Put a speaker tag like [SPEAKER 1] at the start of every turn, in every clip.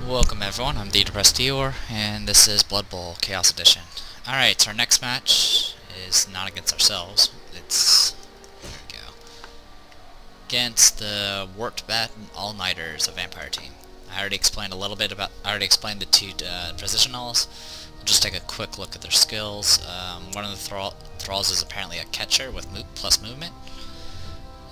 [SPEAKER 1] Welcome everyone, I'm the Depressed Dior, and this is Blood Bowl Chaos Edition. Alright, so our next match is not against ourselves, it's, there we go, against the Warped Bat and All-Nighters, a vampire team. I already explained the two positionals. We'll just take a quick look at their skills. One of the thralls is apparently a catcher with plus movement.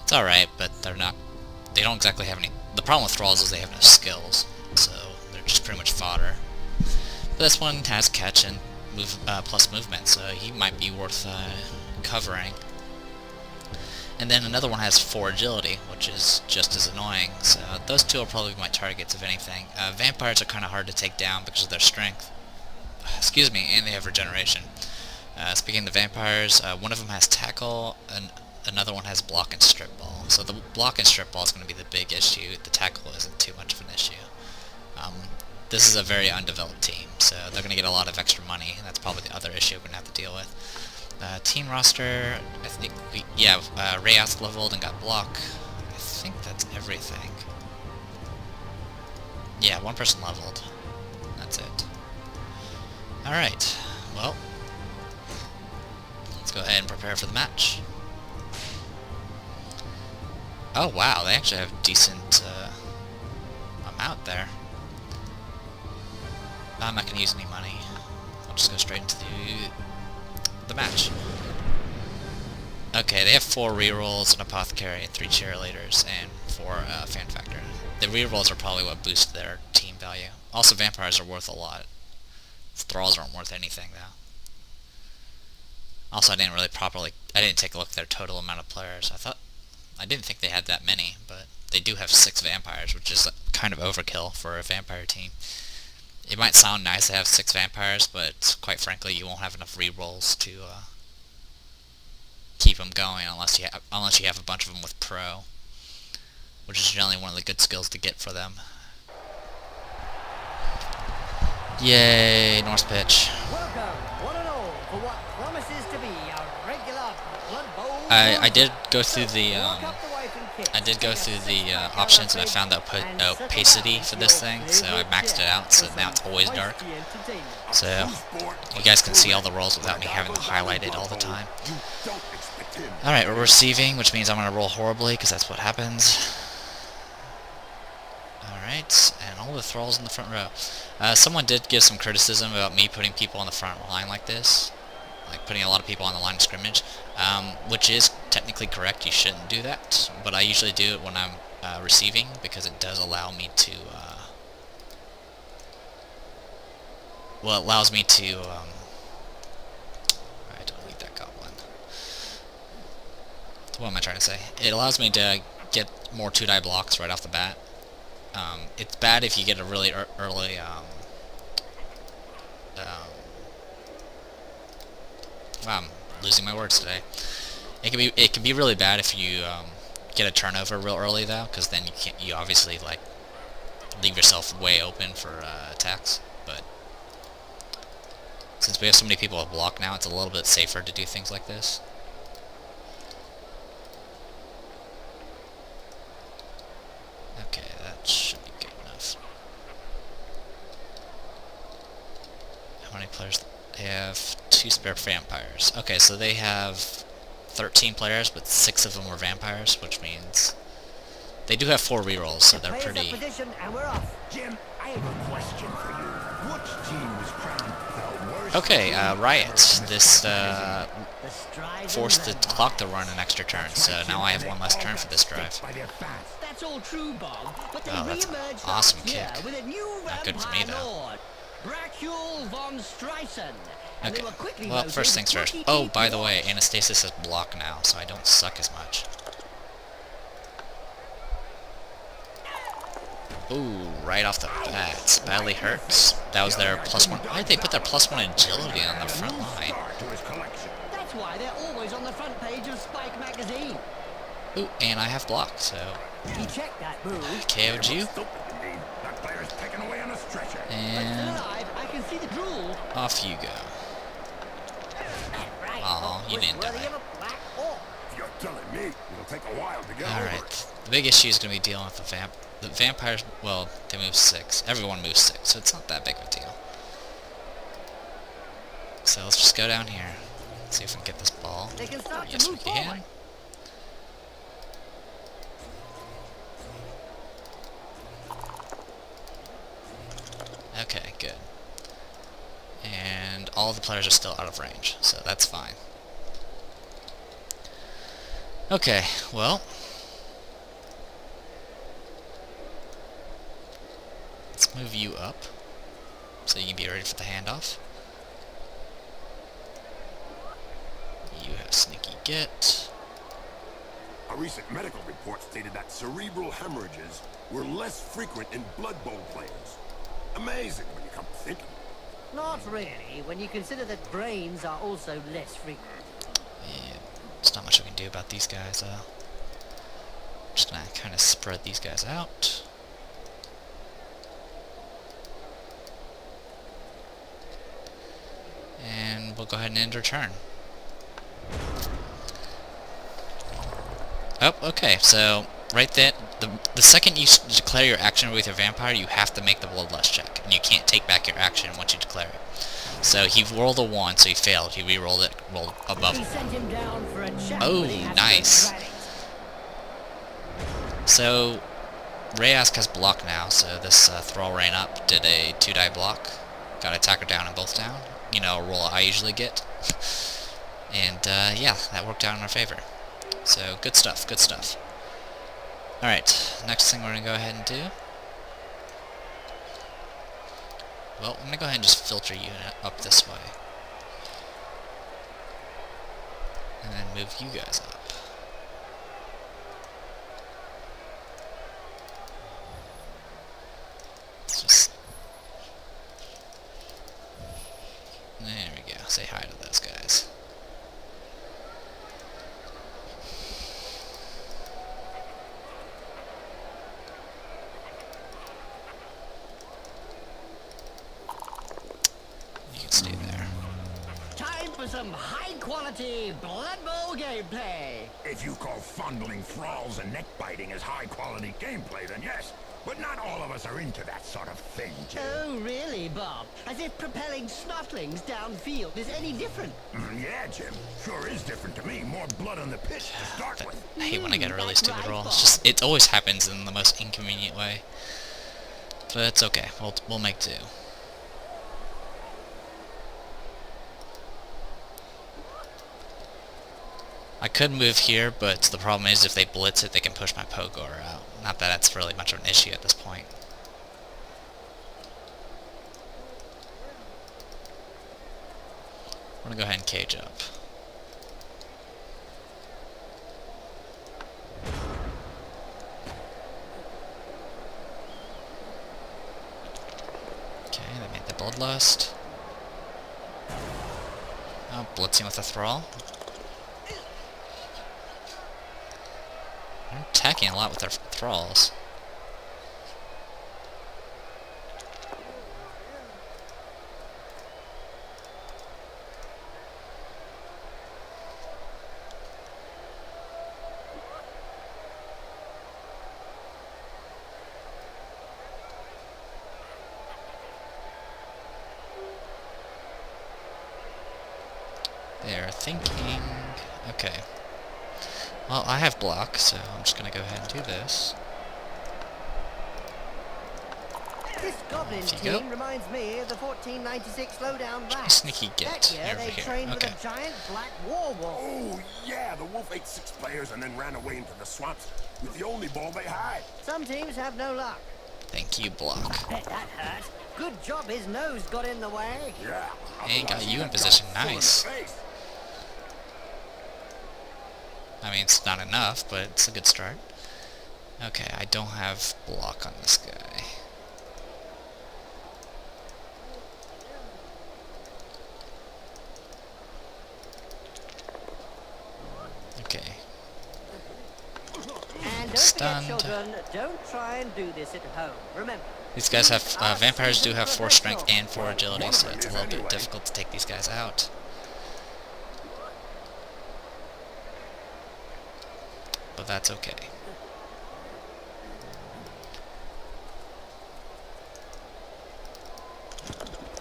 [SPEAKER 1] It's alright, but they don't exactly have any, the problem with thralls is they have no skills, so they're just pretty much fodder. But this one has catch and plus movement, so he might be worth covering. And then another one has 4 agility, which is just as annoying, so those two are probably my targets if anything. Vampires are kind of hard to take down because of their strength. Excuse me, and they have regeneration. Speaking of the vampires, one of them has tackle, and another one has block and strip ball. So the block and strip ball is going to be the big issue. The tackle isn't too much of an issue. This is a very undeveloped team, so they're going to get a lot of extra money, and that's probably the other issue we're going to have to deal with. Team roster, I think Rayask leveled and got block. I think that's everything. Yeah, one person leveled. That's it. Alright, well, let's go ahead and prepare for the match. Oh wow, they actually have a decent amount there. I'm not going to use any money. I'll just go straight into the match. Okay, they have 4 rerolls, an apothecary, 3 cheerleaders, and 4 fan factor. The rerolls are probably what boost their team value. Also, vampires are worth a lot. Thralls aren't worth anything though. Also, I didn't take a look at their total amount of players. I didn't think they had that many, but they do have 6 vampires, which is kind of overkill for a vampire team. It might sound nice to have 6 vampires, but quite frankly, you won't have enough rerolls to keep them going unless you have a bunch of them with pro, which is generally one of the good skills to get for them. Yay, North pitch. I did go through the options, and I found the opacity for this thing, so I maxed it out, so now it's always dark. So you guys can see all the rolls without me having them highlighted all the time. Alright, we're receiving, which means I'm going to roll horribly, because that's what happens. Alright, and all the thralls in the front row. Someone did give some criticism about me putting people on the front line like this. Like putting a lot of people on the line of scrimmage, which is technically correct. You shouldn't do that, but I usually do it when I'm receiving, because it does allow me to well, it allows me to I don't need that goblin. What am I trying to say? It allows me to get more 2-die blocks right off the bat. It's bad if you get a really early I'm losing my words today. It can be really bad if you get a turnover real early though, because then you obviously like leave yourself way open for attacks. But since we have so many people with block now, it's a little bit safer to do things like this. Okay, that should be good enough. How many players? They have 2 spare vampires. Okay, so they have 13 players, but 6 of them were vampires, which means they do have 4 rerolls, so they're pretty.
[SPEAKER 2] Jim, I have a question for you. Which team was crowned the worst?
[SPEAKER 1] Okay, Riot. This forced the clock to run an extra turn, so now I have 1 less turn for this drive.
[SPEAKER 3] That's all true, Bob, but they
[SPEAKER 1] Oh, that's an awesome kick. Not good for me though. Okay, well, first things first. Oh, by the way, Anastasis has block now, so I don't suck as much. Ooh, right off the bat. Badly hurts. That was their +1. Why did they put their +1 agility on the front line?
[SPEAKER 3] That's why they're always on the front page of Spike magazine.
[SPEAKER 1] Ooh, and I have block, so
[SPEAKER 3] He checked that move.
[SPEAKER 1] KO'd you. And
[SPEAKER 3] I can see the drool.
[SPEAKER 1] off you go. Aw, you didn't die.
[SPEAKER 2] You're telling me it'll take a while to get over.
[SPEAKER 1] Alright, the big issue is going to be dealing with the The vampires, well, they move 6. Everyone moves 6, so it's not that big of a deal. So let's just go down here. See if we can get this ball.
[SPEAKER 3] They can start
[SPEAKER 1] Yes,
[SPEAKER 3] to
[SPEAKER 1] we
[SPEAKER 3] move
[SPEAKER 1] can.
[SPEAKER 3] forward.
[SPEAKER 1] Okay, good. And all the players are still out of range, so that's fine. Okay, well, let's move you up so you can be ready for the handoff. You have sneaky get.
[SPEAKER 4] A recent medical report stated that cerebral hemorrhages were less frequent in Blood Bowl players. Amazing when you come to think of it.
[SPEAKER 3] Not really, when you consider that brains are also less frequent.
[SPEAKER 1] Yeah, there's not much we can do about these guys, though. Just gonna kind of spread these guys out. And we'll go ahead and end our turn. Oh, okay, so right then, the second you declare your action with your vampire, you have to make the bloodlust check, and you can't take back your action once you declare it. So he rolled a 1, so he failed. He re-rolled it, rolled above.
[SPEAKER 3] He sent him down for a chat
[SPEAKER 1] Oh,
[SPEAKER 3] with the
[SPEAKER 1] nice.
[SPEAKER 3] Fanatic.
[SPEAKER 1] So Rayask has block now, so this Thrall ran up, did a 2-die block, got attacker down and both down. You know, a roll I usually get. And yeah, that worked out in our favor. So good stuff, good stuff. Alright, next thing we're going to go ahead and do. Well, I'm going to go ahead and just filter you up this way. And then move you guys up. Let's just... There we go, say hi to those guys. Stay there.
[SPEAKER 3] Time for some high-quality Blood Bowl gameplay.
[SPEAKER 2] If you call fondling thralls and neck-biting as high-quality gameplay, then yes. But not all of us are into that sort of thing, Jim.
[SPEAKER 3] Oh, really, Bob? As if propelling snotlings downfield is any different.
[SPEAKER 2] Yeah, Jim. Sure is different to me. More blood on the pitch to start with.
[SPEAKER 1] I hate when I get a really
[SPEAKER 3] That's
[SPEAKER 1] stupid
[SPEAKER 3] right,
[SPEAKER 1] roll.
[SPEAKER 3] Bob.
[SPEAKER 1] It's just, it always happens in the most inconvenient way. But it's okay. We'll make do. I could move here, but the problem is if they blitz it, they can push my Pogoer out. Not that that's really much of an issue at this point. I'm gonna go ahead and cage up. Okay, they made the Bloodlust. Oh, blitzing with a Thrall. They're attacking a lot with their Thralls. They're thinking... Okay. Well, I have block, so I'm just gonna go ahead and do this.
[SPEAKER 3] This Goblin
[SPEAKER 1] Off you go.
[SPEAKER 3] team reminds me of the 1496 slowdown
[SPEAKER 1] A
[SPEAKER 3] Rats.
[SPEAKER 1] sneaky get
[SPEAKER 3] That year
[SPEAKER 1] over
[SPEAKER 3] they
[SPEAKER 1] here.
[SPEAKER 3] trained
[SPEAKER 1] Okay.
[SPEAKER 3] with a giant black war wolf.
[SPEAKER 4] Oh, yeah, the Wolf ate 6 players and then ran away into the swamps with the only ball they had.
[SPEAKER 3] Some teams have no luck.
[SPEAKER 1] Thank you, block.
[SPEAKER 3] Bet that hurt. Good job his nose got in the way.
[SPEAKER 4] Yeah.
[SPEAKER 1] Hey, got
[SPEAKER 4] otherwise
[SPEAKER 1] you
[SPEAKER 4] you'd
[SPEAKER 1] in
[SPEAKER 4] have
[SPEAKER 1] position.
[SPEAKER 4] got full in the
[SPEAKER 1] Nice.
[SPEAKER 4] face.
[SPEAKER 1] I mean, it's not enough, but it's a good start. Okay, I don't have block on this guy. Okay.
[SPEAKER 3] And don't
[SPEAKER 1] Stunned.
[SPEAKER 3] forget, children, don't try and do this at home. Remember,
[SPEAKER 1] These guys have, vampires do have 4 strength and 4 agility, so it's a little bit difficult to take these guys out. But that's okay.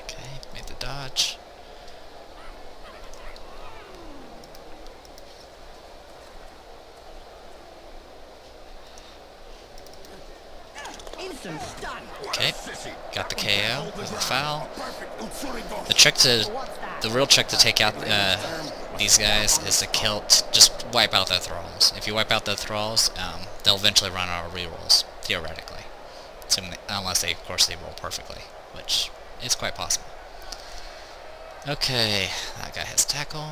[SPEAKER 1] Okay, made the dodge.
[SPEAKER 3] Instant stun.
[SPEAKER 1] Okay, got the KO with the foul. The
[SPEAKER 3] What's that?
[SPEAKER 1] the real trick to take out these guys is to just wipe out their thralls. If you wipe out their thralls, they'll eventually run out of rerolls, theoretically. Unless they, of course, they roll perfectly, which is quite possible. Okay, that guy has tackle.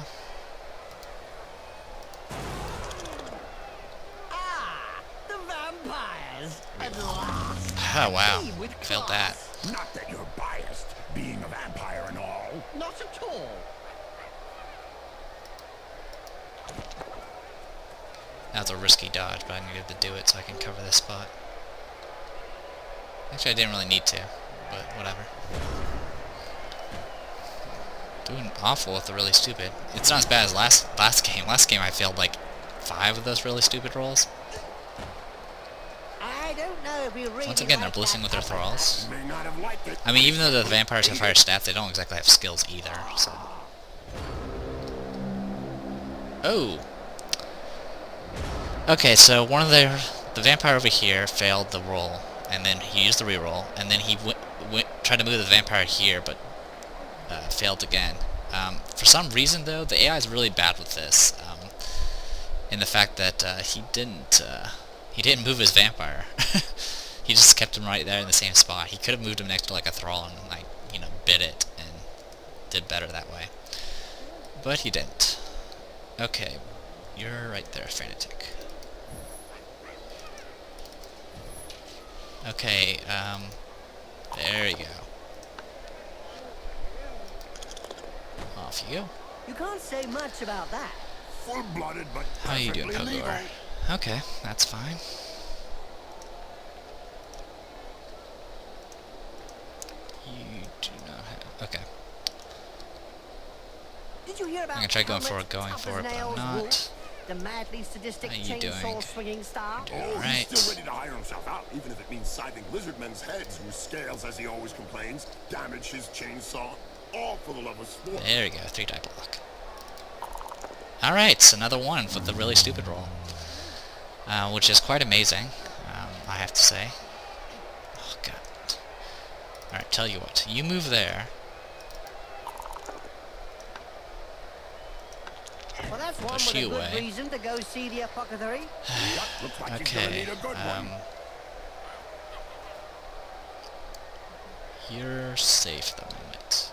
[SPEAKER 3] Ah, the vampires. At last.
[SPEAKER 1] Oh wow,
[SPEAKER 3] Team with
[SPEAKER 1] failed that.
[SPEAKER 3] class.
[SPEAKER 2] Not that you're biased, being a vampire and all.
[SPEAKER 3] Not at all.
[SPEAKER 1] That was a risky dodge, but I needed to do it so I can cover this spot. Actually, I didn't really need to, but whatever. Doing awful with the really stupid. It's not as bad as last game. Last game I failed like 5 of those really stupid rolls.
[SPEAKER 3] I don't know if we really
[SPEAKER 1] Once again, they're
[SPEAKER 3] like
[SPEAKER 1] blitzing
[SPEAKER 3] that
[SPEAKER 1] with their
[SPEAKER 3] upper
[SPEAKER 1] thralls.
[SPEAKER 2] You may not have liked it.
[SPEAKER 1] I mean, even though the vampires have higher stats, they don't exactly have skills either, so... Oh! Okay, so one of the vampire over here failed the roll, and then he used the reroll, and then he tried to move the vampire here, but failed again. For some reason, though, the AI is really bad with this, in the fact that he didn't move his vampire. He just kept him right there in the same spot. He could have moved him next to like a thrall and like, you know, bit it and did better that way. But he didn't. Okay, you're right there, Fanatic. Okay, there you go. Off you go.
[SPEAKER 3] You can't say much about that.
[SPEAKER 2] Full-blooded, but
[SPEAKER 1] How you doing,
[SPEAKER 2] perfectly legal.
[SPEAKER 1] Pogoer? Okay, that's fine. You do not have... Okay.
[SPEAKER 3] Did you hear about
[SPEAKER 1] I'm gonna try going
[SPEAKER 3] Hamlet,
[SPEAKER 1] for it,
[SPEAKER 3] tough as
[SPEAKER 1] but I'm
[SPEAKER 3] nails,
[SPEAKER 1] not.
[SPEAKER 3] Wolf, the madly sadistic
[SPEAKER 1] How you doing?
[SPEAKER 3] chainsaw swinging star?
[SPEAKER 1] Doing
[SPEAKER 4] Oh,
[SPEAKER 1] alright.
[SPEAKER 4] he's still ready to hire himself out, even if it means scything lizardmen's heads, whose scales, as he always complains, damage his chainsaw. All for the love of sport.
[SPEAKER 1] There we go, 3-die block. Alright, another one with the really stupid roll. Which is quite amazing, I have to say. Oh god. Alright, tell you what, you move there.
[SPEAKER 3] Well, that's one
[SPEAKER 1] Push
[SPEAKER 3] with a
[SPEAKER 1] you
[SPEAKER 3] good
[SPEAKER 1] away.
[SPEAKER 3] reason to go see the apothecary.
[SPEAKER 2] Yep, looks like he's gonna
[SPEAKER 1] Okay,
[SPEAKER 2] need a good one.
[SPEAKER 1] You're safe at the moment.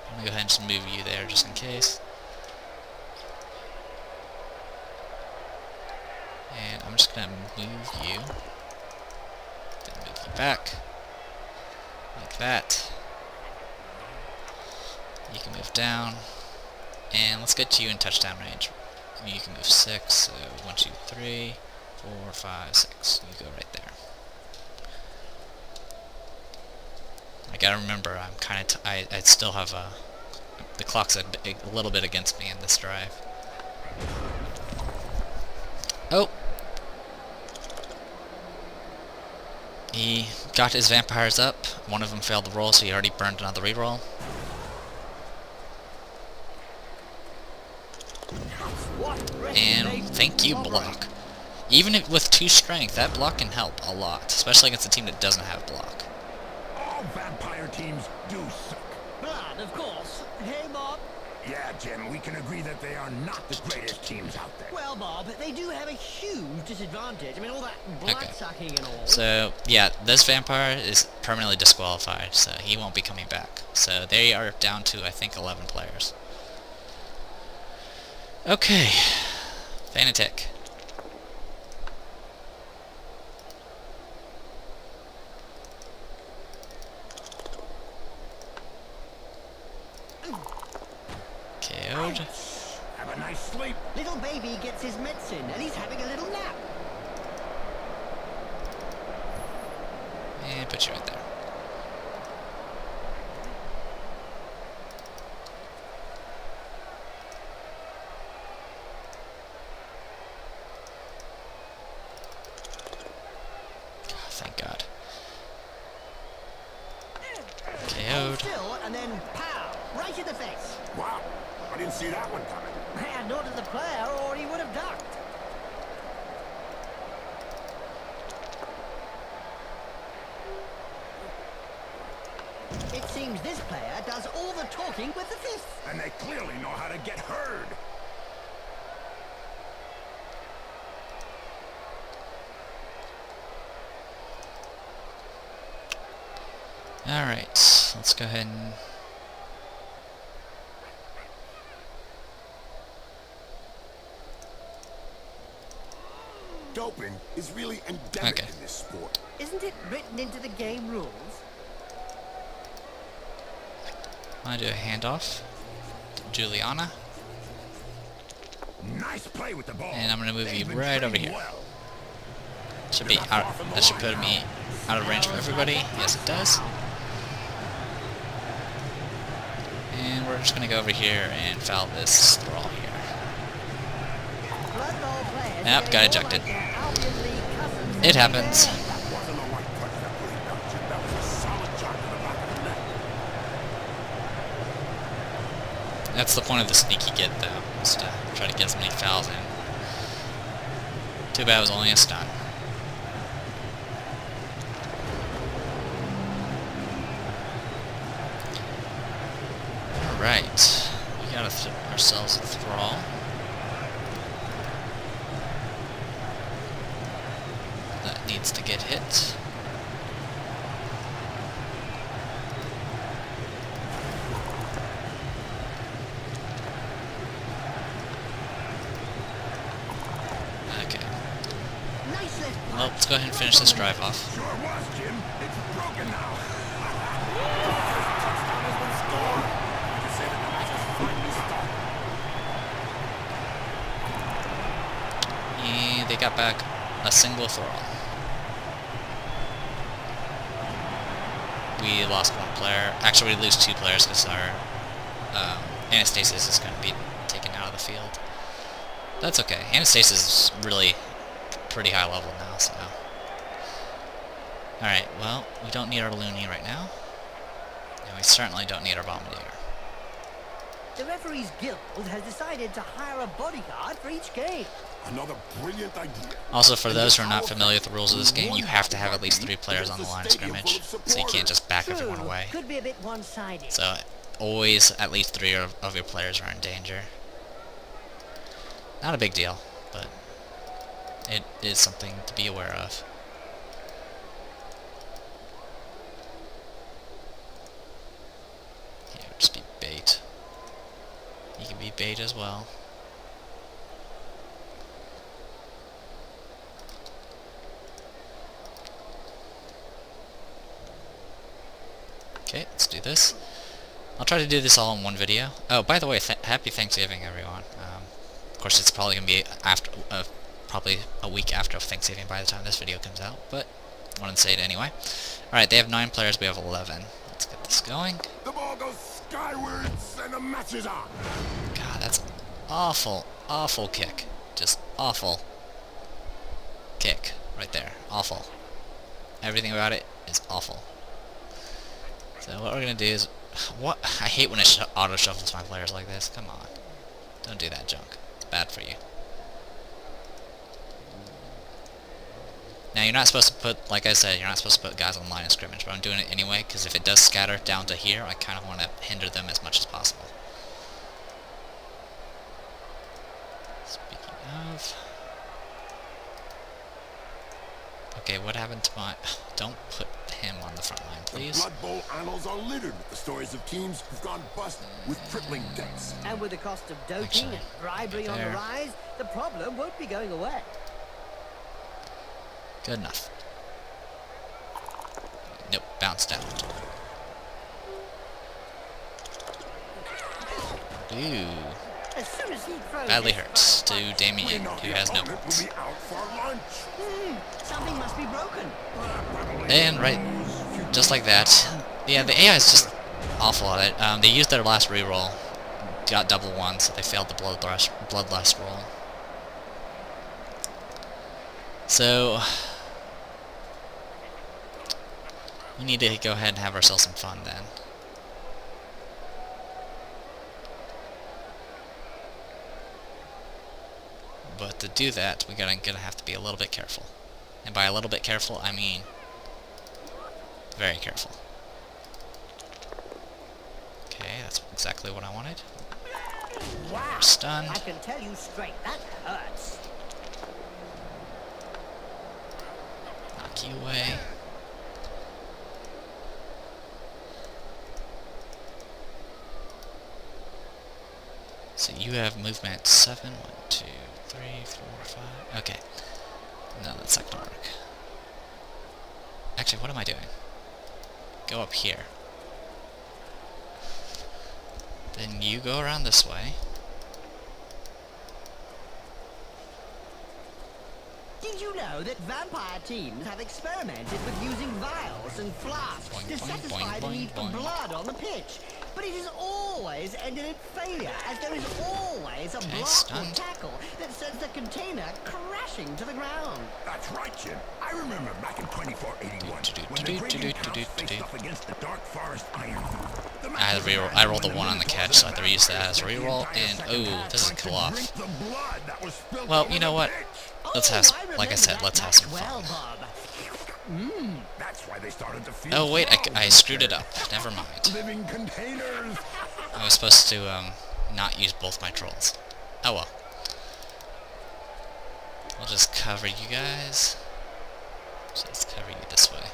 [SPEAKER 1] I'm gonna go ahead and just move you there just in case. And I'm just gonna move you. Then move you back. Like that. You can move down. And let's get you in touchdown range. You can move 6, so 1, 2, 3, 4, 5, 6. You go right there. I gotta remember, I'm kind of I still have the clock's a little bit against me in this drive. Oh! He got his vampires up. One of them failed the roll, so he already burned another reroll. And thank you, block. Even if with 2 strength, that block can help a lot, especially against a team that doesn't have block.
[SPEAKER 2] All vampire teams do suck.
[SPEAKER 3] Blood, of course. Hey, Bob.
[SPEAKER 2] Yeah, Jim, we can agree that they are not the greatest teams out there.
[SPEAKER 3] Well, Bob, they do have a huge disadvantage. I mean, all that blood-sucking and all.
[SPEAKER 1] So, yeah, this vampire is permanently disqualified, so he won't be coming back. So they are down to, I think, 11 players. Okay. Fanatic. KO'd.
[SPEAKER 2] Have a nice sleep.
[SPEAKER 3] Little baby gets his medicine, and he's having a little nap.
[SPEAKER 1] And put you right there. Oh, thank God. KO'd.
[SPEAKER 3] and then pow! Right in the face.
[SPEAKER 4] Wow, I didn't see that one coming.
[SPEAKER 3] Yeah, nor did the player, or he would have ducked. It seems this player does all the talking with the fist.
[SPEAKER 4] And they clearly know how to get heard.
[SPEAKER 1] Alright, let's go ahead and...
[SPEAKER 4] Doping is really endemic in this sport.
[SPEAKER 3] Isn't it written into the game rules?
[SPEAKER 1] I'm gonna do a handoff to Julianna.
[SPEAKER 4] Nice play with the ball.
[SPEAKER 1] And I'm gonna move you
[SPEAKER 4] They've been
[SPEAKER 1] right over
[SPEAKER 4] trained
[SPEAKER 1] here.
[SPEAKER 4] well.
[SPEAKER 1] Should be out, that should put me out of range for everybody. Yes, it does. And we're just gonna go over here and foul this thrall here. Yep, got ejected. It happens.
[SPEAKER 4] That wasn't a light touch that really knocked you. That was a solid shot to the back of the net.
[SPEAKER 1] That's the point of the sneaky get, though, is to try to get as many fouls in. Too bad it was only a stun. Alright, we got ourselves a thrall. That needs to get hit. Okay. Well, let's go ahead and finish this drive off.
[SPEAKER 4] Sure was, Jim. It's broken now. Touchdown has been scored. You can say that the match has finally started.
[SPEAKER 1] And they got back a single thrall. We lost one player. Actually, we lose two players because our Anastasis is going to be taken out of the field. That's okay. Anastasis is really pretty high level now, so... Alright, well, we don't need our Looney right now. And we certainly don't need our Bombardier.
[SPEAKER 3] The referees guild has decided to hire a bodyguard for each game.
[SPEAKER 4] Another brilliant idea.
[SPEAKER 1] Also, for those who are not familiar with the rules of this game, you have to have at least 3 players on the line of scrimmage, so you can't just back everyone away.
[SPEAKER 3] Could be a bit one-sided.
[SPEAKER 1] So, always at least 3 of your players are in danger. Not a big deal, but it is something to be aware of. Yeah, it would just be bait. You can be bait as well. Okay, let's do this. I'll try to do this all in one video. Oh, by the way, happy Thanksgiving, everyone. Of course, it's probably going to be after, probably a week after Thanksgiving by the time this video comes out, but I wanted to say it anyway. Alright, they have 9 players, we have 11. Let's get this going.
[SPEAKER 4] The ball goes skywards and the match is on.
[SPEAKER 1] God, that's awful, awful kick. Just awful kick right there. Awful. Everything about it is awful. So what we're going to do is... What? I hate when it auto-shuffles my players like this. Come on. Don't do that junk. It's bad for you. Now, you're not supposed to put... Like I said, you're not supposed to put guys on the line of scrimmage, but I'm doing it anyway, because if it does scatter down to here, I kind of want to hinder them as much as possible. Speaking of... Okay, what happened to my... Don't put him on the front line, please.
[SPEAKER 4] The Blood Bowl annals are littered with the stories of teams who've gone bust with crippling deaths.
[SPEAKER 3] And with the cost of doping
[SPEAKER 1] Actually,
[SPEAKER 3] and bribery on the
[SPEAKER 1] there.
[SPEAKER 3] rise, the problem won't be going away.
[SPEAKER 1] Good enough. Nope, bounced out. Ooh.
[SPEAKER 3] As soon as he throws
[SPEAKER 1] Badly
[SPEAKER 3] this
[SPEAKER 1] hurts to
[SPEAKER 3] front
[SPEAKER 1] Damien,
[SPEAKER 4] We know
[SPEAKER 1] who
[SPEAKER 4] the
[SPEAKER 1] has no
[SPEAKER 4] opponent
[SPEAKER 1] points.
[SPEAKER 4] will be out for lunch.
[SPEAKER 3] something must be broken.
[SPEAKER 1] And right, just like that. Yeah, the AI is just awful at it. They used their last reroll, got double one, so they failed the bloodlust roll. So we need to go ahead and have ourselves some fun then. But to do that, we're gonna have to be a little bit careful. And by a little bit careful, I mean very careful. Okay, that's exactly what I wanted.
[SPEAKER 3] Wow!
[SPEAKER 1] Stunned.
[SPEAKER 3] I can tell you straight, that hurts.
[SPEAKER 1] Knock you away. So you have movement 7. 1, 2, 3, 4, 5. Okay. No, that's not gonna work. Actually, what am I doing? Go up here. Then you go around this way.
[SPEAKER 3] Did you know that vampire teams have experimented with using vials and flasks
[SPEAKER 1] Boing,
[SPEAKER 3] to
[SPEAKER 1] boing,
[SPEAKER 3] satisfy
[SPEAKER 1] boing,
[SPEAKER 3] the need for
[SPEAKER 1] boing, boing.
[SPEAKER 3] blood on the pitch? But it has always ended in failure, as there is always a block or
[SPEAKER 1] stunned.
[SPEAKER 3] tackle that sends the container crashing to the ground.
[SPEAKER 2] That's right, Jim. I remember back in 2481 when the Griffin House faced off against the Dark Forest Iron Hoover. The match
[SPEAKER 1] I had
[SPEAKER 2] was
[SPEAKER 1] to reroll.
[SPEAKER 2] abandoned
[SPEAKER 1] I rolled a
[SPEAKER 2] when
[SPEAKER 1] 1 on the
[SPEAKER 2] Minotaurs
[SPEAKER 1] catch, so I
[SPEAKER 2] and
[SPEAKER 1] had to reuse that as a
[SPEAKER 2] vampires
[SPEAKER 1] reroll.
[SPEAKER 2] spent the
[SPEAKER 1] And
[SPEAKER 2] entire second half
[SPEAKER 1] this is
[SPEAKER 2] trying to
[SPEAKER 1] Kiloph.
[SPEAKER 2] drink the blood that was spilled
[SPEAKER 1] Well,
[SPEAKER 2] over
[SPEAKER 1] you know
[SPEAKER 2] the
[SPEAKER 1] what?
[SPEAKER 2] pitch.
[SPEAKER 1] Let's have,
[SPEAKER 3] I
[SPEAKER 1] like I
[SPEAKER 3] remember
[SPEAKER 1] said,
[SPEAKER 3] that
[SPEAKER 1] let's have
[SPEAKER 3] match
[SPEAKER 1] some
[SPEAKER 3] well,
[SPEAKER 1] fun.
[SPEAKER 3] Bob.
[SPEAKER 2] That's why they started to feel
[SPEAKER 1] Oh wait,
[SPEAKER 2] frogs
[SPEAKER 1] I screwed it
[SPEAKER 2] instead.
[SPEAKER 1] up. Never mind.
[SPEAKER 2] Living containers.
[SPEAKER 1] I was supposed to not use both my trolls. Oh well. I'll just cover you guys. So let's cover you this way.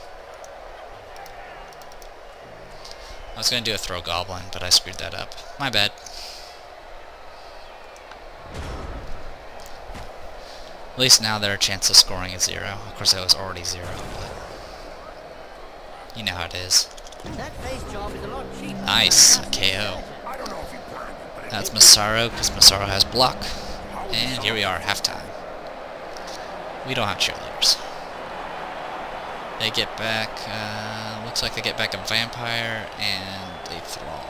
[SPEAKER 1] I was gonna do a throw goblin, but I screwed that up. My bad. At least now their chance of scoring is 0. Of course, it was already 0, but you know how it is.
[SPEAKER 3] That face job is a lot cheaper.
[SPEAKER 1] Nice,
[SPEAKER 3] than
[SPEAKER 1] a
[SPEAKER 3] that
[SPEAKER 1] KO.
[SPEAKER 2] I don't know if you planned it, but it
[SPEAKER 1] That's Masaru, because Masaru has block. And here we are, halftime. We don't have cheerleaders. They get back, looks like they get back a vampire and a thrall.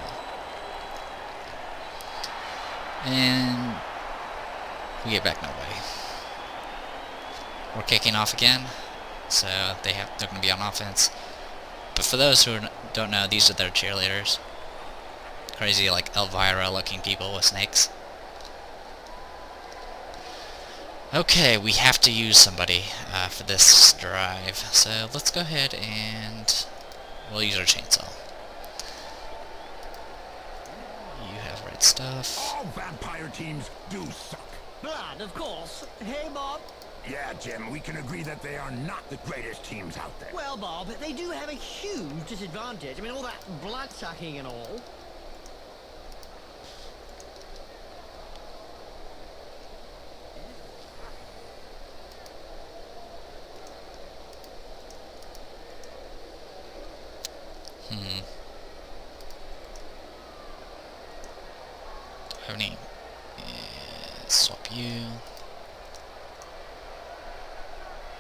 [SPEAKER 1] And we get back no way. We're kicking off again, so they're going to be on offense. But for those who don't know, these are their cheerleaders. Crazy, like Elvira-looking people with snakes. Okay, we have to use somebody for this drive, so let's go ahead and we'll use our chainsaw. You have red stuff.
[SPEAKER 2] all vampire teams do suck.
[SPEAKER 3] Blood, of course. Hey, Bob.
[SPEAKER 2] Yeah, Jim, we can agree that they are not the greatest teams out there.
[SPEAKER 3] Well, Bob, they do have a huge disadvantage. I mean, all that blood-sucking and all.
[SPEAKER 1] Have any? Swap you.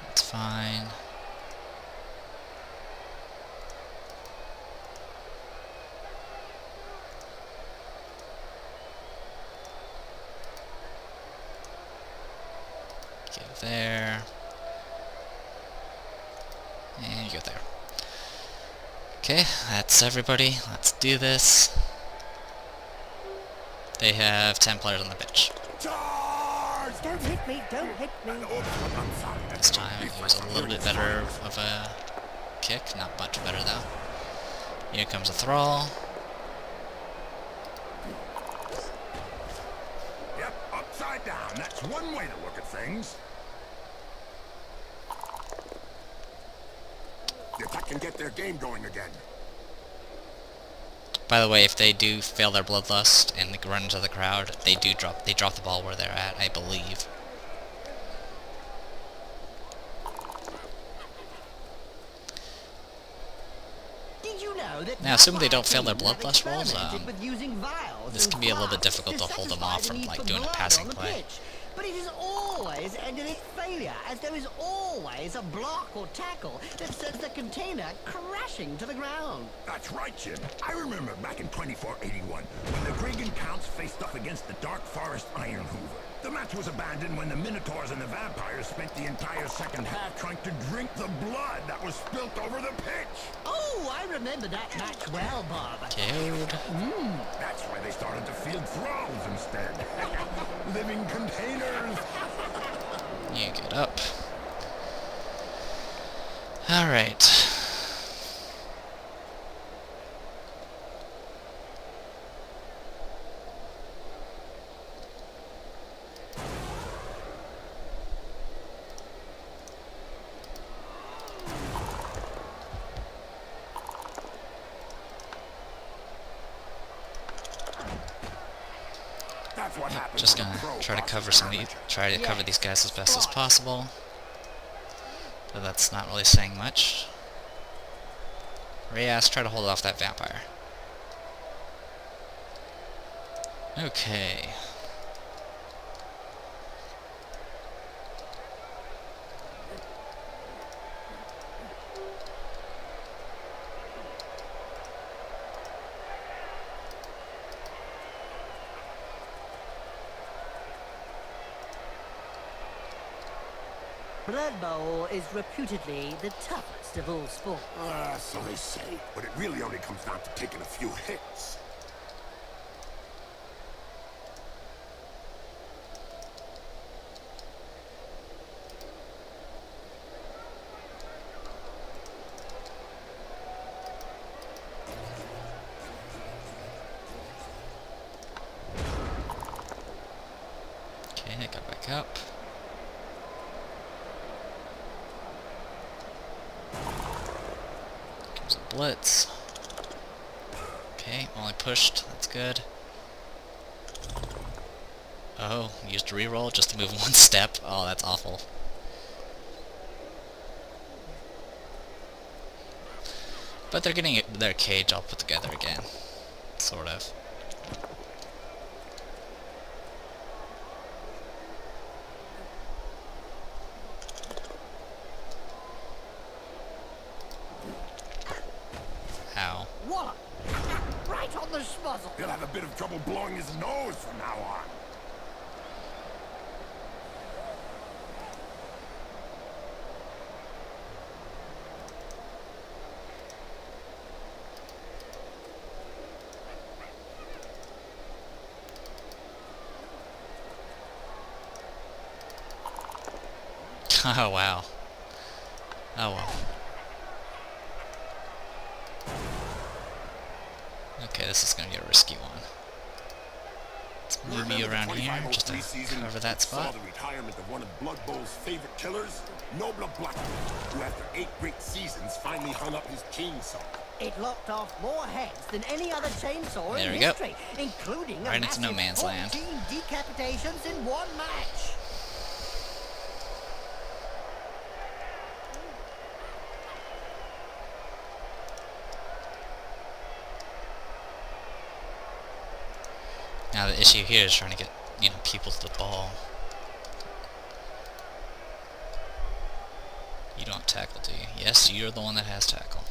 [SPEAKER 1] That's fine. Go there. And you go there. Okay, that's everybody. Let's do this. They have 10 players on the pitch.
[SPEAKER 2] Charge!
[SPEAKER 3] Don't hit me, don't hit me.
[SPEAKER 2] I'm sorry.
[SPEAKER 1] This time it was a little bit better of a kick. Not much better though. Here comes a thrall.
[SPEAKER 2] Yep, upside down. That's one way to look at things. The attack can get their game going again.
[SPEAKER 1] By the way, if they do fail their bloodlust and run into the crowd, they drop the ball where they're at, I believe.
[SPEAKER 3] Did you know that
[SPEAKER 1] Now, assuming they don't fail their
[SPEAKER 3] vampire
[SPEAKER 1] bloodlust
[SPEAKER 3] teams
[SPEAKER 1] rolls,
[SPEAKER 3] have experimented with using vials
[SPEAKER 1] this
[SPEAKER 3] and
[SPEAKER 1] can be a little bit
[SPEAKER 3] flasks
[SPEAKER 1] difficult to hold them
[SPEAKER 3] satisfy
[SPEAKER 1] off
[SPEAKER 3] the
[SPEAKER 1] from,
[SPEAKER 3] need
[SPEAKER 1] like,
[SPEAKER 3] for
[SPEAKER 1] doing a
[SPEAKER 3] blood
[SPEAKER 1] passing
[SPEAKER 3] on the
[SPEAKER 1] play.
[SPEAKER 3] pitch. But it has always ended in failure, as there is always a block or tackle that sends the container crashing to the ground.
[SPEAKER 2] That's right, Jim. I remember back in 2481 when the Gregan Counts faced off against the Dark Forest Iron Hoover. The match was abandoned when the Minotaurs and the vampires spent the entire second half trying to drink the blood that was spilt over the pitch.
[SPEAKER 3] Oh, I remember that match well, Bob.
[SPEAKER 1] KO'd.
[SPEAKER 2] That's why they started to field thralls instead. Living containers.
[SPEAKER 1] You get up. Alright.
[SPEAKER 4] That's what happens.
[SPEAKER 1] Just
[SPEAKER 4] when a
[SPEAKER 1] gonna
[SPEAKER 4] pro
[SPEAKER 1] try to
[SPEAKER 4] crosses
[SPEAKER 1] cover
[SPEAKER 4] the line.
[SPEAKER 1] these guys as best as possible. But that's not really saying much. Rayask, try to hold off that vampire. Okay.
[SPEAKER 3] Blood Bowl is reputedly the toughest of all sports.
[SPEAKER 4] So they say. But it really only comes down to taking a few hits.
[SPEAKER 1] Okay, I got back up. Comes a blitz. Okay, only pushed. That's good. Oh, used a reroll just to move one step. Oh, that's awful. But they're getting their cage all put together again. Sort of. Ow.
[SPEAKER 3] What? Right on the schmuzzle.
[SPEAKER 4] He'll have a bit of trouble blowing his nose from now on.
[SPEAKER 1] Oh, wow. Oh, well. Okay, this is gonna be a risky one. Let's move you around here just to cover that spot.
[SPEAKER 4] Saw the retirement of one of Blood Bowl's favorite killers, Noble Black, who after 8 great seasons finally hung up his chainsaw.
[SPEAKER 3] It lopped off more heads than any other chainsaw
[SPEAKER 1] There
[SPEAKER 3] in
[SPEAKER 1] we go.
[SPEAKER 3] history, including
[SPEAKER 1] Right
[SPEAKER 3] a
[SPEAKER 1] into no man's
[SPEAKER 3] massive
[SPEAKER 1] land.
[SPEAKER 3] 14 decapitations in one match.
[SPEAKER 1] Now the issue here is trying to get, people to the ball. You don't have tackle, do you? Yes, you're the one that has tackle.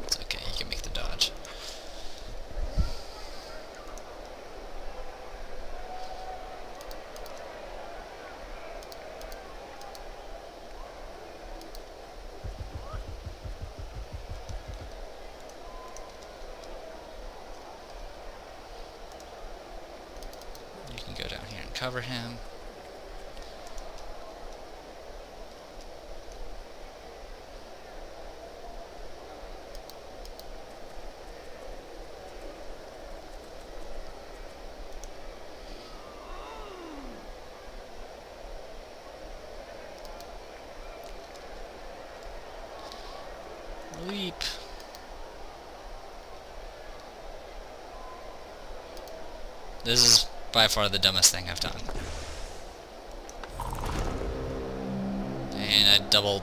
[SPEAKER 1] It's okay, you can make the dodge. You can go down here and cover him. Leap. This is by far the dumbest thing I've done. And I double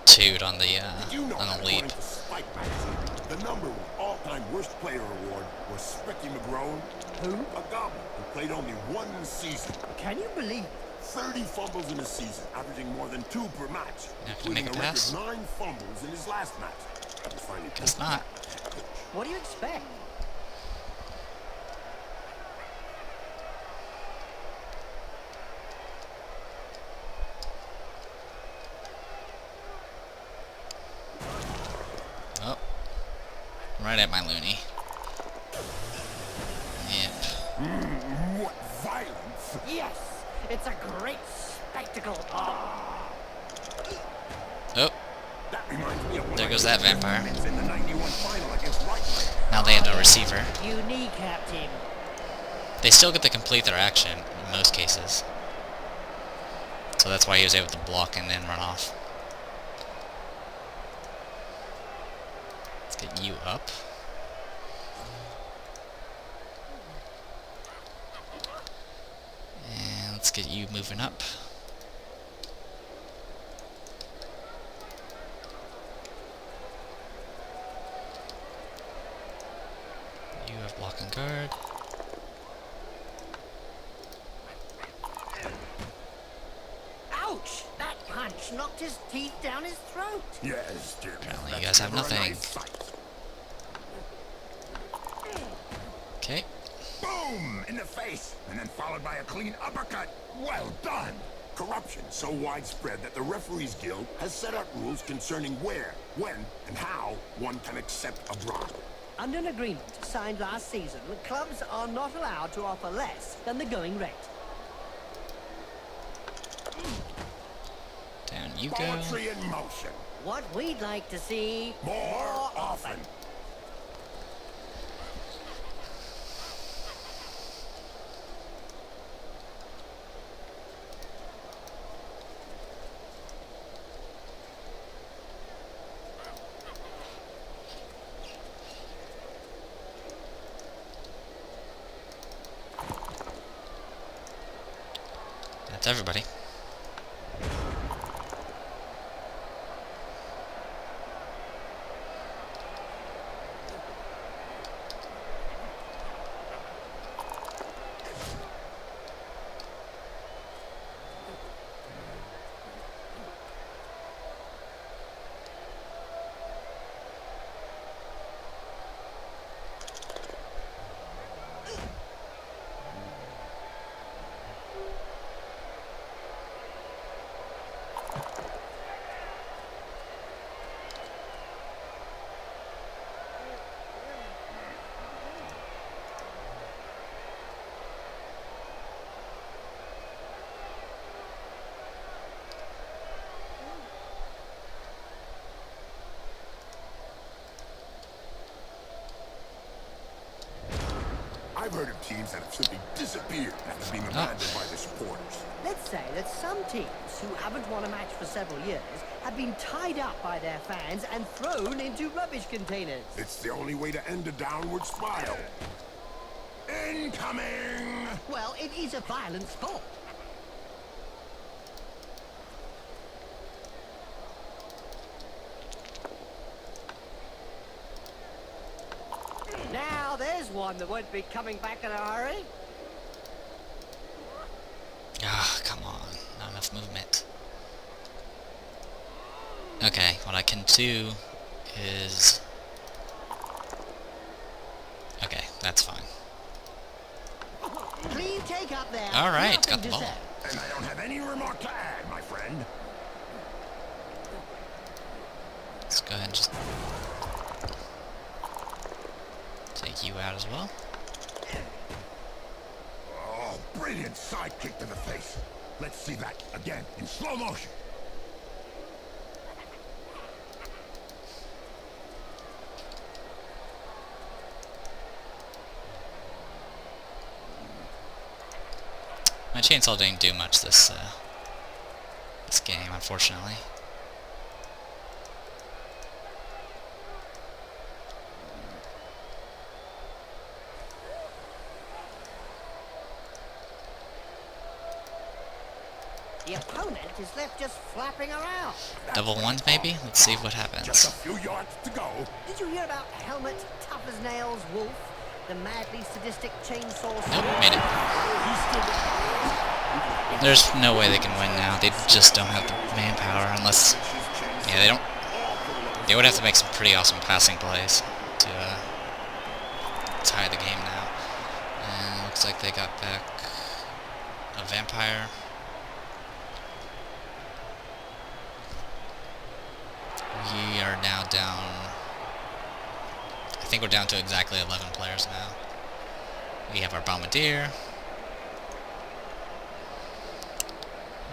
[SPEAKER 1] two'd on the
[SPEAKER 4] Did you know
[SPEAKER 1] on
[SPEAKER 4] that
[SPEAKER 1] the leap.
[SPEAKER 4] according to Spike magazine, the #1 all-time worst player award was Sprecky McGrone,
[SPEAKER 3] Who?
[SPEAKER 4] a goblin who played only 1 season.
[SPEAKER 3] Can you believe
[SPEAKER 4] 30 fumbles in a season, averaging more than 2 per match,
[SPEAKER 1] Not gonna
[SPEAKER 4] including
[SPEAKER 1] make
[SPEAKER 4] a
[SPEAKER 1] a pass?
[SPEAKER 4] record 9 fumbles in his last match. That was finally
[SPEAKER 1] Guess not.
[SPEAKER 3] What do you expect?
[SPEAKER 1] Oh. Right at my Looney. Yep.
[SPEAKER 4] What violence!
[SPEAKER 3] Yes, it's a great spectacle. Oh.
[SPEAKER 1] Oh,
[SPEAKER 4] That reminds me of when
[SPEAKER 1] there
[SPEAKER 4] I
[SPEAKER 1] goes that
[SPEAKER 4] faced
[SPEAKER 1] vampire.
[SPEAKER 4] Griff in the 91 final against Rein.
[SPEAKER 1] Now they have no receiver.
[SPEAKER 3] You kneecapped him.
[SPEAKER 1] They still get to complete their action in most cases. So that's why he was able to block and then run off. Let's get you up. And let's get you moving up. You have block and guard.
[SPEAKER 3] Ouch! That punch knocked his teeth down his throat.
[SPEAKER 4] Yes, dear.
[SPEAKER 1] Apparently
[SPEAKER 4] That's
[SPEAKER 1] you guys have
[SPEAKER 4] never a
[SPEAKER 1] nothing.
[SPEAKER 4] nice sight.
[SPEAKER 1] Okay.
[SPEAKER 2] Boom! In the face, and then followed by a clean uppercut. Well done!
[SPEAKER 4] Corruption so widespread that the Referees Guild has set out rules concerning where, when, and how one can accept a bribe.
[SPEAKER 3] Under an agreement signed last season, clubs are not allowed to offer less than the going rate.
[SPEAKER 1] Down you go.
[SPEAKER 4] Poetry in motion.
[SPEAKER 3] What we'd like to see
[SPEAKER 4] More often.
[SPEAKER 1] That's everybody.
[SPEAKER 4] I've heard of teams that have simply disappeared after being abandoned by their supporters.
[SPEAKER 3] Let's say that some teams who haven't won a match for several years have been tied up by their fans and thrown into rubbish containers.
[SPEAKER 4] It's the only way to end a downward spiral.
[SPEAKER 2] Incoming!
[SPEAKER 3] Well, it is a violent sport. Now, there's one that won't be coming back in a hurry.
[SPEAKER 1] Ah, come on. Not enough movement. Okay, what I can do is... Okay, that's fine.
[SPEAKER 3] Clean take up there.
[SPEAKER 1] Alright,
[SPEAKER 3] Nothing
[SPEAKER 1] got the
[SPEAKER 3] to
[SPEAKER 1] ball.
[SPEAKER 3] say.
[SPEAKER 2] And I don't have any remark to add, my friend.
[SPEAKER 1] Let's go ahead and just... take you out as well.
[SPEAKER 2] Oh, brilliant side kick to the face. Let's see that again in slow motion.
[SPEAKER 1] My chainsaw didn't do much this game, unfortunately.
[SPEAKER 3] The opponent is left just flapping around.
[SPEAKER 1] Double ones, maybe? Let's see what
[SPEAKER 4] Just a
[SPEAKER 1] happens.
[SPEAKER 4] few yards to go.
[SPEAKER 3] Did you hear about Helmet, Tough as Nails, Wolf, the madly sadistic chainsaw?
[SPEAKER 1] Nope, made it. There's no way they can win now. They just don't have the manpower unless... Yeah, they don't... They would have to make some pretty awesome passing plays to tie the game now. And looks like they got back a vampire. We are now down... I think we're down to exactly 11 players now. We have our Bombardier.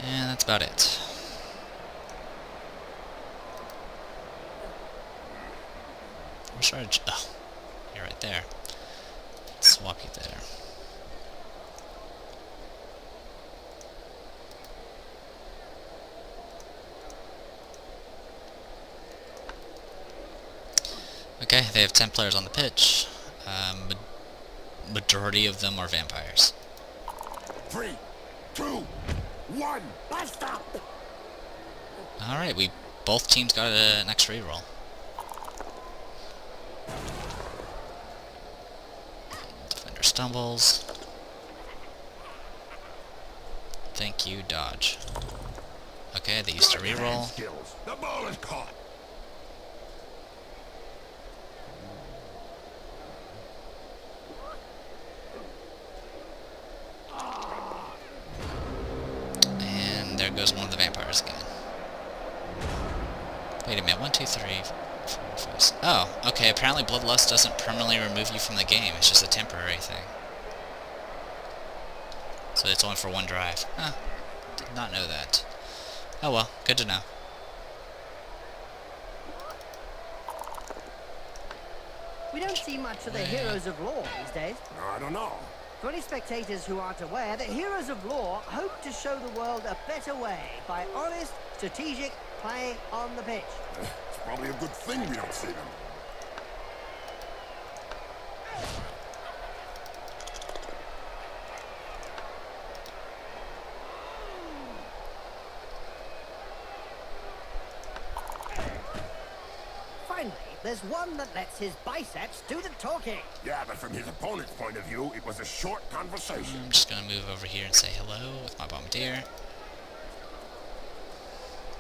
[SPEAKER 1] And that's about it. Where's our... Oh, you're right there. Swap you there. Okay, they have 10 players on the pitch. Majority of them are vampires.
[SPEAKER 4] 3, 2, 1, blast up!
[SPEAKER 1] Alright, both teams got an extra reroll. Defender stumbles. Thank you, dodge. Okay, they used to reroll.
[SPEAKER 2] Skills. The ball is caught.
[SPEAKER 1] And there goes one of the vampires again. Wait a minute, 1, 2, 3, 4, 5, 6. Oh, okay, apparently Bloodlust doesn't permanently remove you from the game, it's just a temporary thing. So it's only for one drive. Huh, did not know that. Oh well, good to know.
[SPEAKER 3] We don't see much of the Heroes of Law these days.
[SPEAKER 4] I don't know.
[SPEAKER 3] For any spectators who aren't aware, the Heroes of Law hope to show the world a better way by honest, strategic play on the pitch.
[SPEAKER 4] It's probably a good thing we don't see them.
[SPEAKER 3] Finally, there's one that lets his biceps do the talking.
[SPEAKER 4] Yeah, but from his opponent's point of view, it was a short conversation.
[SPEAKER 1] I'm just gonna move over here and say hello with my Bombardier.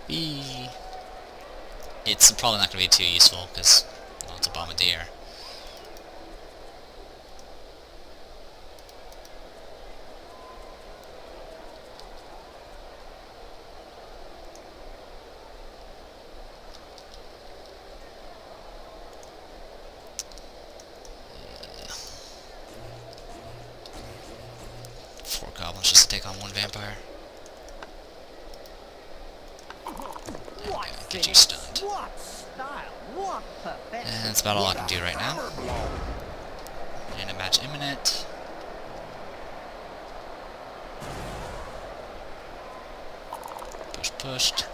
[SPEAKER 1] B. It's probably not gonna be too useful because, well, it's a Bombardier. Four goblins just to take on one vampire.
[SPEAKER 3] What
[SPEAKER 1] Get you
[SPEAKER 3] finish,
[SPEAKER 1] stunned.
[SPEAKER 3] what style, what perfection.
[SPEAKER 1] And that's about all I can do right now. And a match imminent. Pushed.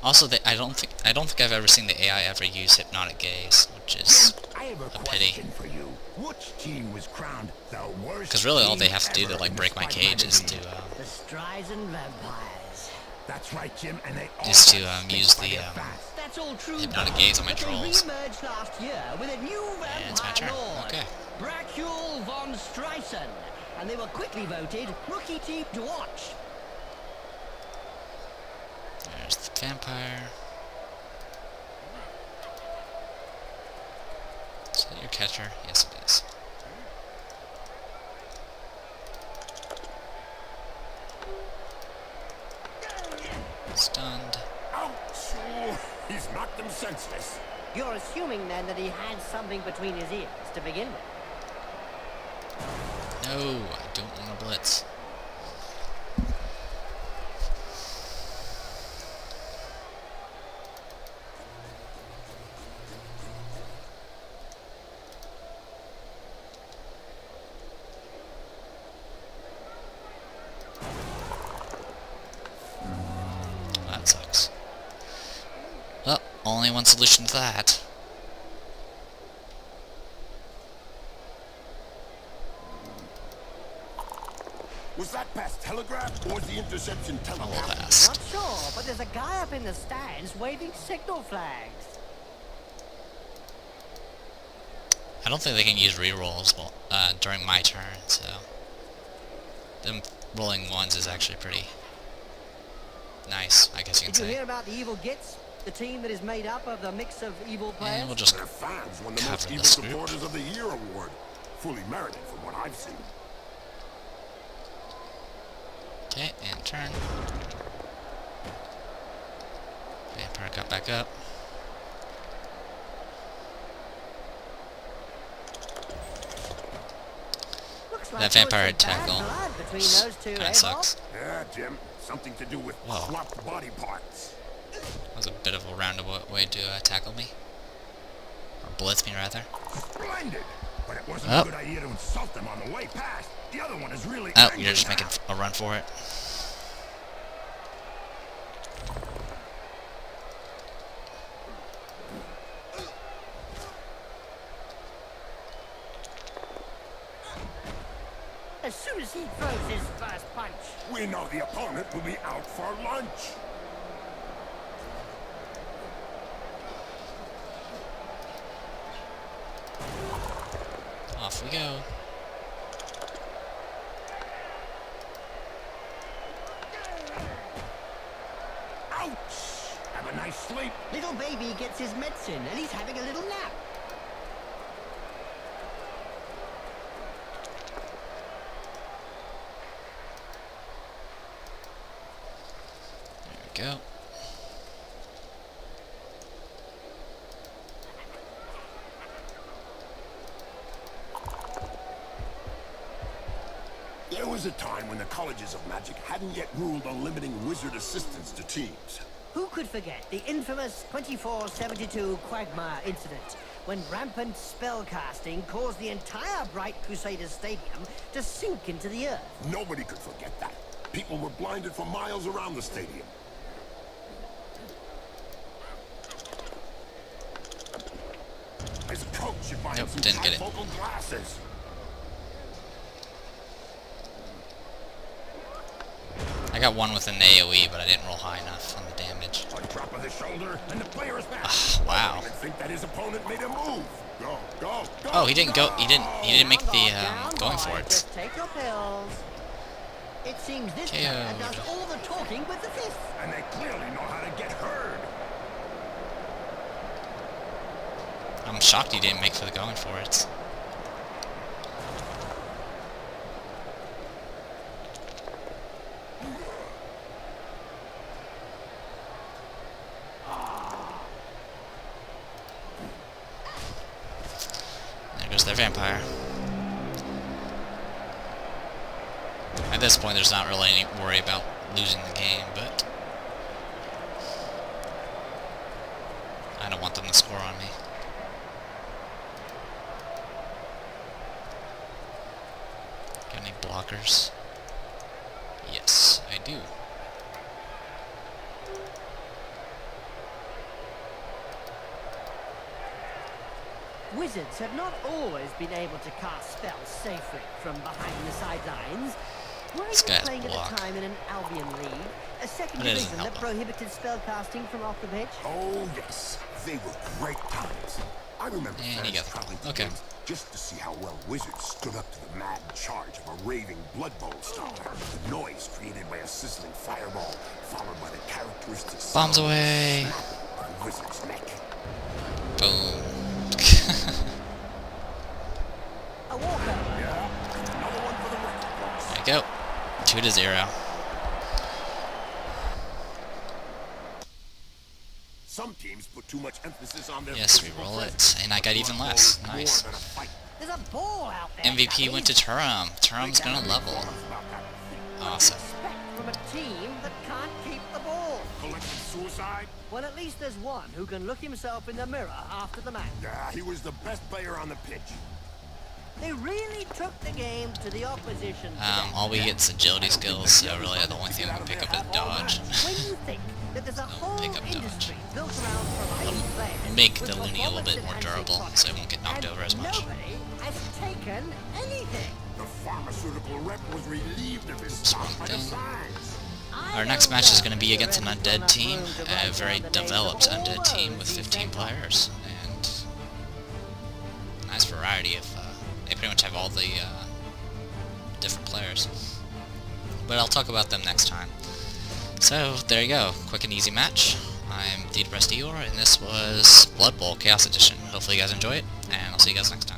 [SPEAKER 1] Also, I don't think I've ever seen the AI ever use hypnotic gaze, which is
[SPEAKER 2] I have
[SPEAKER 1] a
[SPEAKER 2] a
[SPEAKER 1] pity.
[SPEAKER 2] question for you. Which team was crowned the worst?
[SPEAKER 1] Because really, all they
[SPEAKER 2] team
[SPEAKER 1] have to do to
[SPEAKER 2] ever
[SPEAKER 1] like
[SPEAKER 2] in
[SPEAKER 1] break
[SPEAKER 2] the
[SPEAKER 1] my
[SPEAKER 2] Spy
[SPEAKER 1] cage is
[SPEAKER 2] magazine?
[SPEAKER 1] to
[SPEAKER 3] The Streisand vampires.
[SPEAKER 2] That's right, Jim, and they all
[SPEAKER 1] Is to,
[SPEAKER 2] got
[SPEAKER 1] use
[SPEAKER 2] spit by
[SPEAKER 1] the,
[SPEAKER 2] their fans.
[SPEAKER 3] That's all true.
[SPEAKER 1] hypnotic
[SPEAKER 3] Bob,
[SPEAKER 1] gaze on my
[SPEAKER 3] but
[SPEAKER 1] trolls.
[SPEAKER 3] They re-emerged last year with a new vampire
[SPEAKER 1] And it's my turn.
[SPEAKER 3] lord,
[SPEAKER 1] Okay.
[SPEAKER 3] Bracul von Streisand, and they were quickly voted rookie team to watch.
[SPEAKER 1] There's the vampire. Is that your catcher? Yes, it is. Stunned.
[SPEAKER 4] Ouch! Oh, he's knocked them senseless.
[SPEAKER 3] You're assuming then that he had something between his ears to begin with.
[SPEAKER 1] No, I don't want to blitz. That sucks. Well, only one solution to that.
[SPEAKER 4] Was that pass telegraph or was the interception
[SPEAKER 1] A little
[SPEAKER 4] telegraph?
[SPEAKER 1] fast.
[SPEAKER 3] Not sure, but there's a guy up in the stands waving signal flags.
[SPEAKER 1] I don't think they can use rerolls during my turn, so them rolling ones is actually pretty nice, I guess you can
[SPEAKER 3] Did you
[SPEAKER 1] say.
[SPEAKER 3] hear about the Evil Gits? The team that is made up of the mix of evil players?
[SPEAKER 1] And we'll just
[SPEAKER 4] Their fans won the
[SPEAKER 1] cover
[SPEAKER 4] most evil
[SPEAKER 1] this group.
[SPEAKER 4] supporters of the year award. Fully merited from what I've seen.
[SPEAKER 1] Okay, and turn. Vampire got back up.
[SPEAKER 3] Looks like
[SPEAKER 1] That vampire
[SPEAKER 3] there was some
[SPEAKER 1] tackle.
[SPEAKER 3] bad blood between those two,
[SPEAKER 1] Kinda
[SPEAKER 3] eh,
[SPEAKER 1] sucks.
[SPEAKER 3] Bob?
[SPEAKER 4] Yeah, Jim. Something to do with
[SPEAKER 1] Whoa.
[SPEAKER 4] swapped body parts.
[SPEAKER 1] That was a bit of a roundabout way to tackle me. Or blitz me, rather.
[SPEAKER 2] Splendid! But it wasn't
[SPEAKER 1] Oh.
[SPEAKER 2] a good idea to insult them on the way past. The other one is really
[SPEAKER 1] Oh,
[SPEAKER 2] angry
[SPEAKER 1] you're just
[SPEAKER 2] now.
[SPEAKER 1] making a run for it.
[SPEAKER 3] As soon as he throws his first punch.
[SPEAKER 4] We know the opponent will be out for lunch.
[SPEAKER 1] Off we go.
[SPEAKER 2] Ouch! Have a nice sleep.
[SPEAKER 3] Little baby gets his medicine and he's having a little nap.
[SPEAKER 1] There we go.
[SPEAKER 4] There was a time when the colleges of magic hadn't yet ruled on limiting wizard assistance to teams.
[SPEAKER 3] Who could forget the infamous 2472 Quagmire incident, when rampant spellcasting caused the entire Bright Crusaders Stadium to sink into the earth?
[SPEAKER 4] Nobody could forget that. People were blinded for miles around the stadium. As a coach, you find
[SPEAKER 1] Nope,
[SPEAKER 4] some
[SPEAKER 1] didn't get it.
[SPEAKER 4] trifocal glasses.
[SPEAKER 1] I got one with an AoE, but I didn't roll high enough on the damage.
[SPEAKER 2] A drop of the shoulder, and the player is back.
[SPEAKER 1] Wow.
[SPEAKER 4] I didn't think that his opponent made a move. Go, go, go.
[SPEAKER 1] Oh, he didn't go. He didn't make the
[SPEAKER 3] Down,
[SPEAKER 1] going
[SPEAKER 3] boy.
[SPEAKER 1] for it.
[SPEAKER 3] Just take your pills. It seems this
[SPEAKER 1] KO'd.
[SPEAKER 3] player does all the talking with the fifth.
[SPEAKER 2] And they clearly know how to get heard.
[SPEAKER 1] I'm shocked he didn't make for the going for it. There goes their vampire. At this point, there's not really any worry about losing the game, but I don't want them to score on me. Got any blockers? Yes, I do.
[SPEAKER 3] Wizards have not always been able to cast spells safely from behind the sidelines. Were
[SPEAKER 1] This
[SPEAKER 3] you
[SPEAKER 1] guy's
[SPEAKER 3] playing at
[SPEAKER 1] block.
[SPEAKER 3] the time in an Albion league, a second
[SPEAKER 1] But it doesn't
[SPEAKER 3] division
[SPEAKER 1] help
[SPEAKER 3] that
[SPEAKER 1] him.
[SPEAKER 3] prohibited spellcasting from off the pitch?
[SPEAKER 4] Oh, yes. They were great times. I remember
[SPEAKER 1] And
[SPEAKER 4] fans
[SPEAKER 1] he got the
[SPEAKER 4] traveling to
[SPEAKER 1] ball. Okay.
[SPEAKER 4] games just to see how well wizards stood up to the mad charge of a raving Blood Bowl star. The noise created by a sizzling fireball, followed by the characteristic
[SPEAKER 1] Bombs
[SPEAKER 4] sound of a
[SPEAKER 1] away.
[SPEAKER 4] snap on wizard's neck.
[SPEAKER 1] Boom.
[SPEAKER 3] A walkover.
[SPEAKER 4] Another one for the record books.
[SPEAKER 1] There you go. 2-0.
[SPEAKER 4] Some teams put too much emphasis on their
[SPEAKER 1] Yes, we
[SPEAKER 4] physical
[SPEAKER 1] roll
[SPEAKER 4] presence,
[SPEAKER 1] it. And I got
[SPEAKER 4] but
[SPEAKER 1] even
[SPEAKER 4] Blood
[SPEAKER 1] less.
[SPEAKER 4] Bowl is
[SPEAKER 1] Nice.
[SPEAKER 4] more than a fight.
[SPEAKER 3] There's a ball out there.
[SPEAKER 1] MVP went to Toorum. Toorum's gonna level. Awesome.
[SPEAKER 3] Respect from a team that can't keep the ball.
[SPEAKER 4] Collective suicide?
[SPEAKER 3] Well, at least there's one who can look himself in the mirror after the match.
[SPEAKER 4] Yeah, he was the best player on the pitch.
[SPEAKER 3] They really took the game to the opposition.
[SPEAKER 1] All we get is agility skills, so really the only thing we can pick up is dodge.
[SPEAKER 3] When you think that there's a whole
[SPEAKER 1] pick up dodge.
[SPEAKER 3] industry built around providing players
[SPEAKER 1] Make
[SPEAKER 3] with
[SPEAKER 1] the Looney a little bit more
[SPEAKER 3] performance-enhancing
[SPEAKER 1] durable,
[SPEAKER 3] products,
[SPEAKER 1] so it won't get knocked
[SPEAKER 3] and
[SPEAKER 1] over as much.
[SPEAKER 3] Nobody has taken anything.
[SPEAKER 4] The pharmaceutical rep was relieved of his
[SPEAKER 1] Oops,
[SPEAKER 4] stock
[SPEAKER 1] wrong
[SPEAKER 4] by the
[SPEAKER 1] thing.
[SPEAKER 4] signs.
[SPEAKER 1] Our next match is going to be against an undead team, a very developed undead team with 15 players, and nice variety of. They pretty much have all the different players, but I'll talk about them next time. So there you go, quick and easy match. I'm Depressed Eeyore, and this was Blood Bowl Chaos Edition. Hopefully you guys enjoy it, and I'll see you guys next time.